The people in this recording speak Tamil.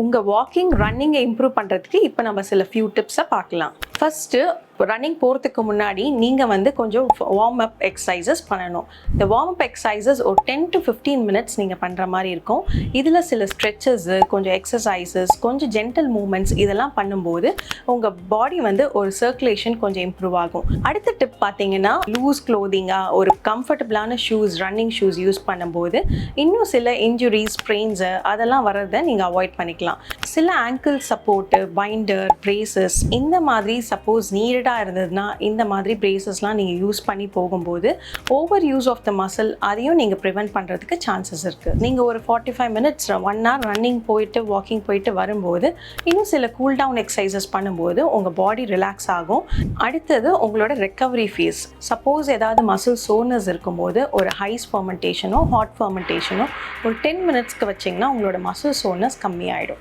உங்கள் வாக்கிங் ரன்னிங்கை இம்ப்ரூவ் பண்ணுறதுக்கு இப்போ நம்ம சில ஃபியூ டிப்ஸை பார்க்கலாம். ஃபஸ்ட்டு ரன்னிங் போகிறதுக்கு முன்னாடி நீங்கள் வந்து கொஞ்சம் வார்ம் அப் எக்ஸசைசஸ் பண்ணணும். இந்த வார்ம் அப் எக்ஸசைசஸ் ஒரு 10 to 15 மினிட்ஸ் நீங்கள் பண்ணுற மாதிரி இருக்கும். இதில் சில ஸ்ட்ரெச்சஸ்ஸு, கொஞ்சம் எக்ஸசைசஸ், கொஞ்சம் ஜென்டல் மூமெண்ட்ஸ் இதெல்லாம் பண்ணும்போது உங்கள் பாடி வந்து ஒரு சர்க்குலேஷன் கொஞ்சம் இம்ப்ரூவ் ஆகும். அடுத்த டிப் பார்த்தீங்கன்னா, லூஸ் க்ளோதிங்காக ஒரு கம்ஃபர்டபுளான ஷூஸ், ரன்னிங் ஷூஸ் யூஸ் பண்ணும்போது இன்னும் சில இன்ஜுரிஸ், ஸ்ப்ரெயின்ஸு அதெல்லாம் வர்றதை நீங்கள் அவாய்ட் பண்ணிக்கலாம். சில ஆங்கிள் சப்போர்ட்டு, பைண்டர், பிரேசஸ் இந்த மாதிரி சப்போஸ் நீடடாக இருந்ததுன்னா இந்த மாதிரி பிரேசஸ்லாம் நீங்கள் யூஸ் பண்ணி போகும்போது over use of the muscle அதையும் நீங்கள் ப்ரிவென்ட் பண்ணுறதுக்கு சான்சஸ் இருக்குது. நீங்கள் ஒரு 45 மினிட்ஸ் 1 hour ரன்னிங் போயிட்டு வாக்கிங் போயிட்டு வரும்போது இன்னும் சில கூல் டவுன் எக்ஸசைசஸ் பண்ணும்போது உங்கள் பாடி ரிலாக்ஸ் ஆகும். அடுத்தது உங்களோட ரெக்கவரி ஃபேஸ். சப்போஸ் ஏதாவது மசில் சோர்னஸ் இருக்கும்போது ஒரு ஹைஸ் ஃபர்மெண்டேஷனோ ஹாட் ஃபர்மெண்டேஷனோ ஒரு 10 மினிட்ஸ்க்கு வச்சிங்கன்னா உங்களோட மசில் சோர்னஸ் கம்மியாயிடும்.